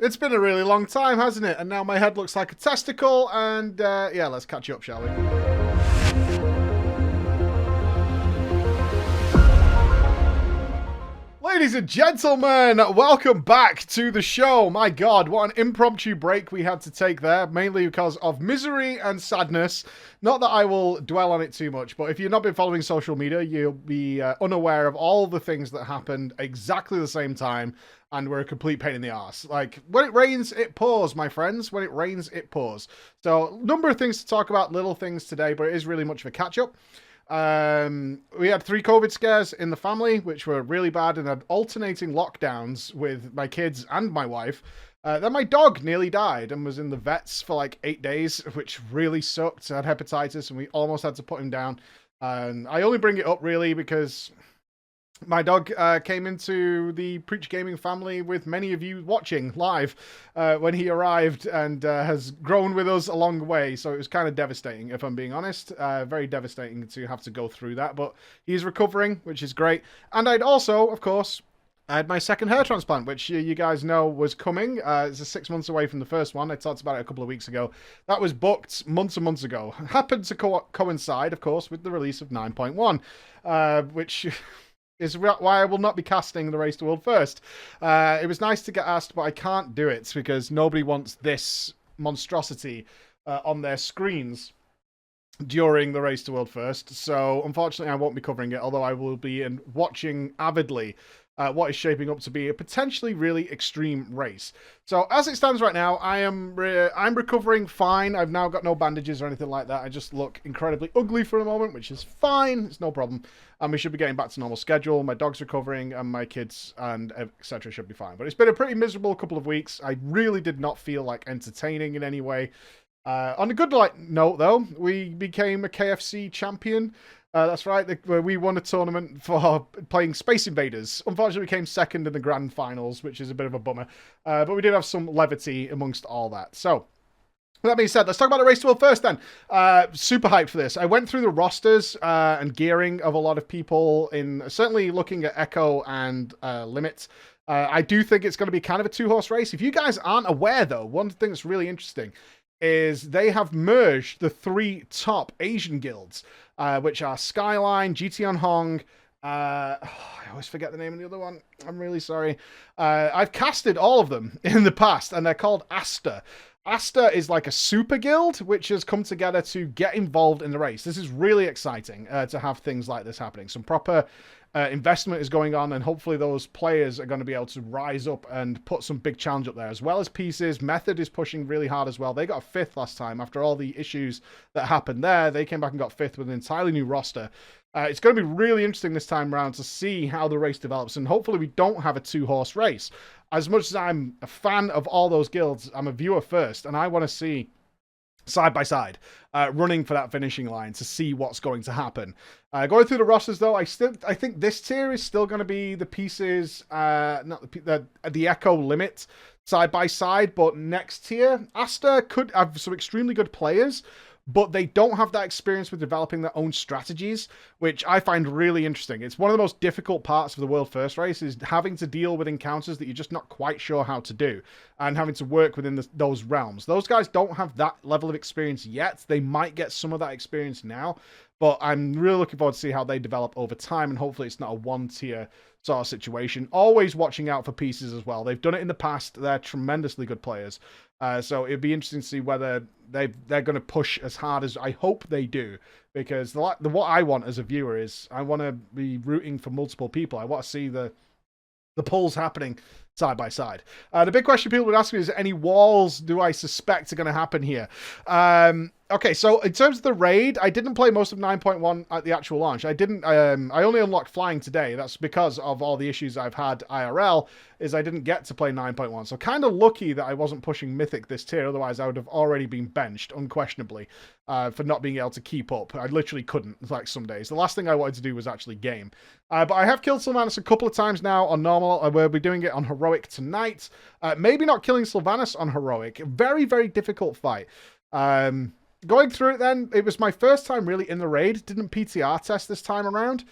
It's been a really long time, hasn't it? And now my head looks like a testicle, and yeah, let's catch up, shall we? Ladies and gentlemen, welcome back to the show. My God, what an impromptu break we had to take there, mainly because of misery and sadness. Not that I will dwell on it too much, but if you've not been following social media, you'll be unaware of all the things that happened exactly the same time, and were a complete pain in the arse. Like, when it rains, it pours, my friends. When it rains, it pours. So, number of things to talk about, little things today, but it is really much of a catch-up. We had 3 COVID scares in the family, which were really bad, and had alternating lockdowns with my kids and my wife. Then my dog nearly died and was in the vets for like 8 days, which really sucked. I had hepatitis, and we almost had to put him down. And I only bring it up really because my dog came into the Preach Gaming family with many of you watching live when he arrived, and has grown with us along the way. So it was kind of devastating, if I'm being honest. Very devastating to have to go through that. But he's recovering, which is great. And I'd also, of course, I had my second hair transplant, which you guys know was coming. It's 6 months away from the first one. I talked about it a couple of weeks ago. That was booked months and months ago. Happened to coincide, of course, with the release of 9.1, which is why I will not be casting the Race to World First. It was nice to get asked, but I can't do it because nobody wants this monstrosity on their screens during the Race to World First. So, unfortunately, I won't be covering it, although I will be watching avidly what is shaping up to be a potentially really extreme race. So, as it stands right now, I'm recovering fine. I've now got no bandages or anything like that. I just look incredibly ugly for a moment, which is fine. It's no problem. And we should be getting back to normal schedule. My dog's recovering, and my kids and etc. should be fine. But it's been a pretty miserable couple of weeks. I really did not feel like entertaining in any way. On a good note, though, we became a KFC champion. That's right, we won a tournament for playing Space Invaders. Unfortunately, we came second in the grand finals, which is a bit of a bummer. But we did have some levity amongst all that. So, with that being said, let's talk about the Race to World First then. Super hyped for this. I went through the rosters and gearing of a lot of people, in certainly looking at Echo and Limit. I do think it's going to be kind of a 2-horse race. If you guys aren't aware, though, one thing that's really interesting is they have merged the 3 top Asian guilds, which are Skyline, GT Hong. I always forget the name of the other one. I'm really sorry. I've casted all of them in the past, and they're called Asta. Asta is like a super guild, which has come together to get involved in the race. This is really exciting to have things like this happening. Some proper investment is going on, and hopefully those players are going to be able to rise up and put some big challenge up there, as well as pieces. Method is pushing really hard as well. They got a 5th last time after all the issues that happened there. They came back and got 5th with an entirely new roster. It's going to be really interesting this time around to see how the race develops, and hopefully we don't have a 2-horse race. As much as I'm a fan of all those guilds, I'm a viewer first, and I want to see side by side, running for that finishing line to see what's going to happen. Going through the rosters, though, I think this tier is still going to be the pieces, not the Echo Limit side by side, but next tier, Asta could have some extremely good players, but they don't have that experience with developing their own strategies, which I find really interesting. It's one of the most difficult parts of the World First race, is having to deal with encounters that you're just not quite sure how to do, and having to work within those realms. Those guys don't have that level of experience yet. They might get some of that experience now, but I'm really looking forward to see how they develop over time, and hopefully it's not a one-tier sort of situation. Always watching out for pieces as well. They've done it in the past. They're tremendously good players. So it'd be interesting to see whether they're going to push as hard as I hope they do. Because what I want as a viewer is I want to be rooting for multiple people. I want to see the pulls happening side by side. The big question people would ask me is, any walls do I suspect are going to happen here? Okay, so in terms of the raid, I didn't play most of 9.1 at the actual launch. I only unlocked flying today. That's because of all the issues I've had IRL, is I didn't get to play 9.1. So kind of lucky that I wasn't pushing Mythic this tier, otherwise I would have already been benched, unquestionably, for not being able to keep up. I literally couldn't, like, some days. The last thing I wanted to do was actually game. But I have killed Sylvanas a couple of times now on normal. We'll be doing it on Heroic tonight. Maybe not killing Sylvanas on Heroic. Very, very difficult fight. Going through it then, it was my first time really in the raid. Didn't PTR test this time around.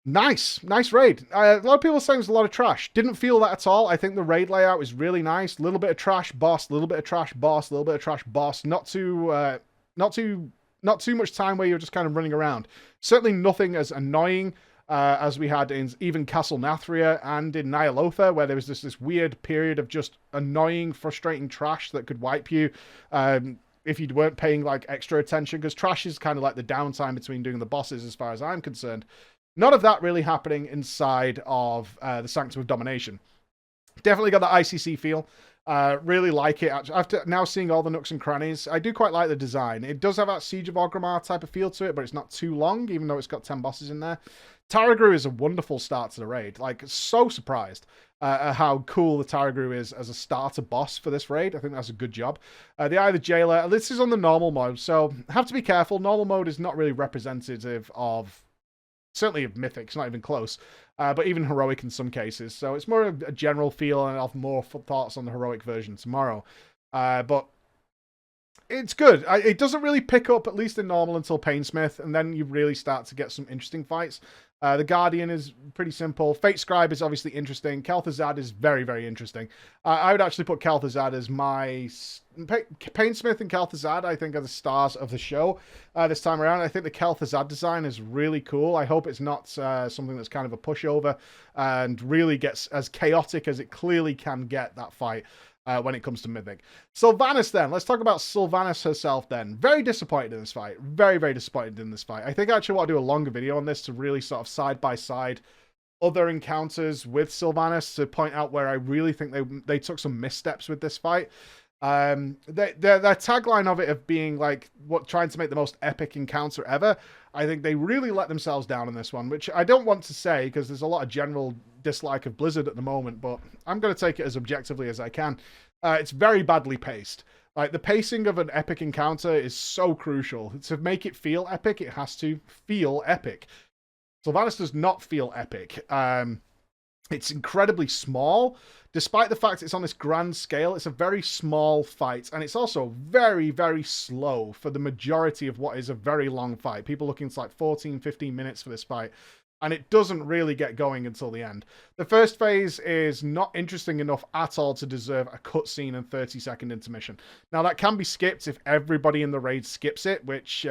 Nice. Nice raid. A lot of people saying there's a lot of trash. Didn't feel that at all. I think the raid layout is really nice. A little bit of trash, boss. A little bit of trash, boss. A little bit of trash, boss. Not too much time where you're just kind of running around. Certainly nothing as annoying as we had in even Castle Nathria and in Nyalotha, where there was this weird period of just annoying, frustrating trash that could wipe you if you weren't paying like extra attention, because trash is kind of like the downtime between doing the bosses as far as I'm concerned. None of that really happening inside of the Sanctum of Domination. Definitely got the ICC feel. Really like it. After now seeing all the nooks and crannies, I do quite like the design. It does have that Siege of Orgrimmar type of feel to it, but it's not too long, even though it's got 10 bosses in there. Tarragru is a wonderful start to the raid. Like, so surprised at how cool the Tarragru is as a starter boss for this raid. I think that's a good job. The Eye of the Jailer, this is on the normal mode, so have to be careful. Normal mode is not really representative of, certainly of Mythic, it's not even close, but even Heroic in some cases. So it's more of a general feel, and I'll have more thoughts on the Heroic version tomorrow. But it's good. It doesn't really pick up, at least in normal, until Painsmith, and then you really start to get some interesting fights. The Guardian is pretty simple. Fate Scribe is obviously interesting. Kel'Thuzad is very, very interesting. I would actually put Kel'Thuzad as my... Painsmith and Kel'Thuzad, I think, are the stars of the show this time around. I think the Kel'Thuzad design is really cool. I hope it's not something that's kind of a pushover and really gets as chaotic as it clearly can get, that fight. When it comes to Mythic. Sylvanas then. Let's talk about Sylvanas herself then. Very disappointed in this fight. Very, very disappointed in this fight. I think I actually want to do a longer video on this to really sort of side-by-side other encounters with Sylvanas to point out where I really think they took some missteps with this fight. Their tagline of it of being like trying to make the most epic encounter ever, I think they really let themselves down in this one, which I don't want to say because there's a lot of general dislike of Blizzard at the moment, but I'm going to take it as objectively as I can. It's very badly paced. Like, the pacing of an epic encounter is so crucial. To make it feel epic, it has to feel epic. Sylvanas does not feel epic. It's incredibly small. Despite the fact it's on this grand scale, it's a very small fight, and it's also very, very slow for the majority of what is a very long fight. People looking to like 14, 15 minutes for this fight, and it doesn't really get going until the end. The first phase is not interesting enough at all to deserve a cutscene and 30-second intermission. Now, that can be skipped if everybody in the raid skips it, which...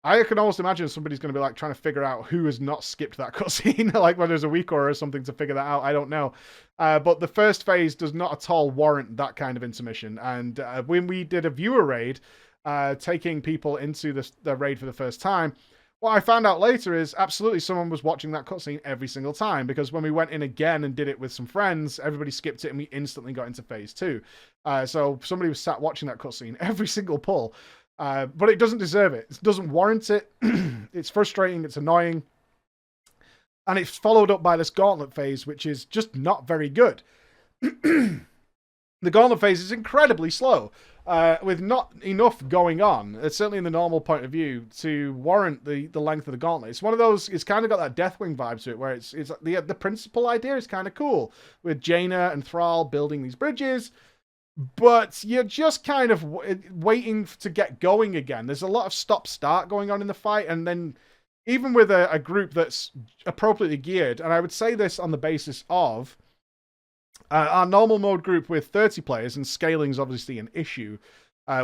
I can almost imagine somebody's going to be like trying to figure out who has not skipped that cutscene, like when there's a week or something to figure that out. I don't know. But the first phase does not at all warrant that kind of intermission. And when we did a viewer raid, taking people into the raid for the first time, what I found out later is absolutely someone was watching that cutscene every single time, because when we went in again and did it with some friends, everybody skipped it and we instantly got into phase 2. So somebody was sat watching that cutscene every single pull. But it doesn't deserve it. It doesn't warrant it. It's frustrating. It's annoying. And it's followed up by this gauntlet phase, which is just not very good. The gauntlet phase is incredibly slow, with not enough going on, certainly in the normal point of view, to warrant the length of the gauntlet. It's one of those, it's kind of got that Deathwing vibe to it, where it's the principal idea is kind of cool, with Jaina and Thrall building these bridges, but you're just kind of waiting to get going again. There's a lot of stop-start going on in the fight, and then even with a group that's appropriately geared, and I would say this on the basis of our normal mode group with 30 players, and scaling is obviously an issue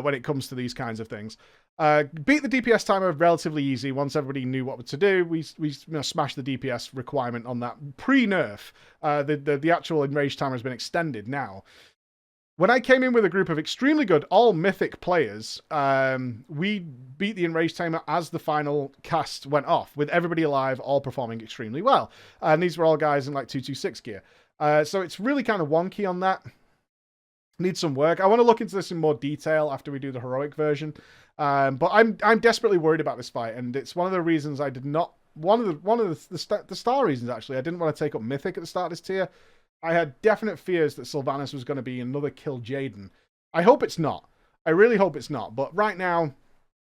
when it comes to these kinds of things. Beat the DPS timer relatively easy once everybody knew what to do. We smashed the DPS requirement on that pre-nerf. The actual enraged timer has been extended now. When I came in with a group of extremely good, all Mythic players, we beat the enraged timer as the final cast went off, with everybody alive, all performing extremely well. And these were all guys in like 226 gear. So it's really kind of wonky on that. Needs some work. I want to look into this in more detail after we do the heroic version. But I'm desperately worried about this fight, and it's one of the reasons I did not... One of the star reasons, actually. I didn't want to take up Mythic at the start of this tier. I had definite fears that Sylvanas was going to be another Kill Jaden. I hope it's not. I really hope it's not. But right now,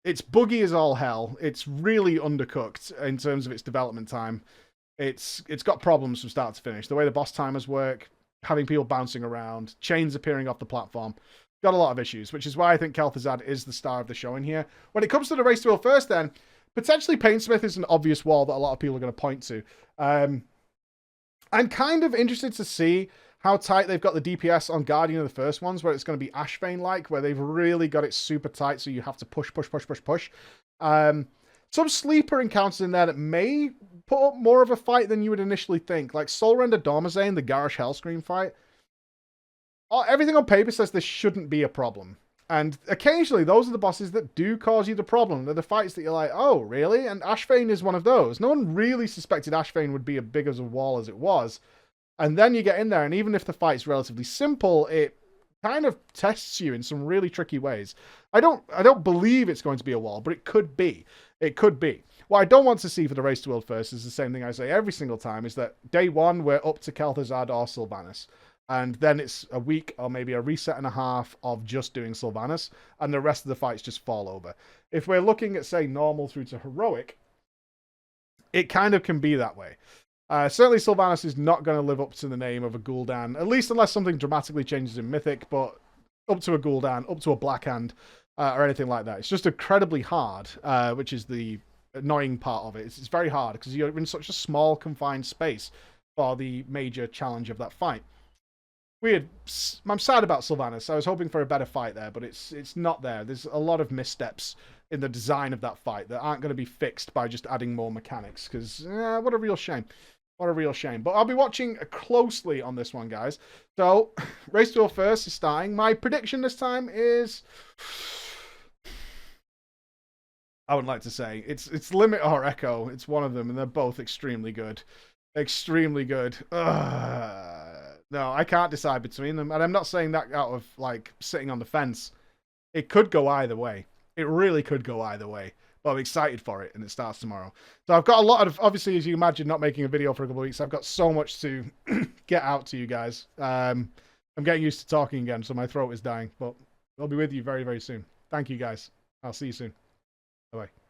it's buggy as all hell. It's really undercooked in terms of its development time. It's got problems from start to finish. The way the boss timers work, having people bouncing around, chains appearing off the platform. Got a lot of issues, which is why I think Kel'Thuzad is the star of the show in here. When it comes to the race to will first then, Potentially Paintsmith is an obvious wall that a lot of people are going to point to. I'm kind of interested to see how tight they've got the DPS on Guardian of the first ones, where it's going to be Ashvane-like, where they've really got it super tight, so you have to push. Some sleeper encounters in there that may put up more of a fight than you would initially think. Like Soulrender Dormazane, the Garish Hellscream fight. Everything on paper says this shouldn't be a problem. And occasionally, those are the bosses that do cause you the problem. They're the fights that you're like, oh, really? And Ashvane is one of those. No one really suspected Ashvane would be as big as a wall as it was. And then you get in there, and even if the fight's relatively simple, it kind of tests you in some really tricky ways. I don't believe it's going to be a wall, but it could be. It could be. What I don't want to see for the Race to World First is the same thing I say every single time, is that day one, we're up to Kel'Thuzad or Sylvanas. And then it's a week or maybe a reset and a half of just doing Sylvanas, and the rest of the fights just fall over. If we're looking at, say, normal through to heroic, it kind of can be that way. Certainly Sylvanas is not going to live up to the name of a Gul'dan, at least unless something dramatically changes in Mythic, but up to a Gul'dan, up to a Blackhand, or anything like that. It's just incredibly hard, which is the annoying part of it. It's very hard because you're in such a small, confined space for the major challenge of that fight. Weird. I'm sad about Sylvanas. I was hoping for a better fight there, but it's not there. There's a lot of missteps in the design of that fight that aren't going to be fixed by just adding more mechanics, because what a real shame. What a real shame. But I'll be watching closely on this one, guys. So, Race to World First is starting. My prediction this time is... I would like to say it's Limit or Echo. It's one of them, and they're both extremely good. Extremely good. No, I can't decide between them. And I'm not saying that out of, like, sitting on the fence. It could go either way. It really could go either way. But I'm excited for it, and it starts tomorrow. So I've got a lot of, obviously, as you imagine, not making a video for a couple of weeks, I've got so much to get out to you guys. I'm getting used to talking again, so my throat is dying. But I'll be with you very, very soon. Thank you, guys. I'll see you soon. Bye-bye.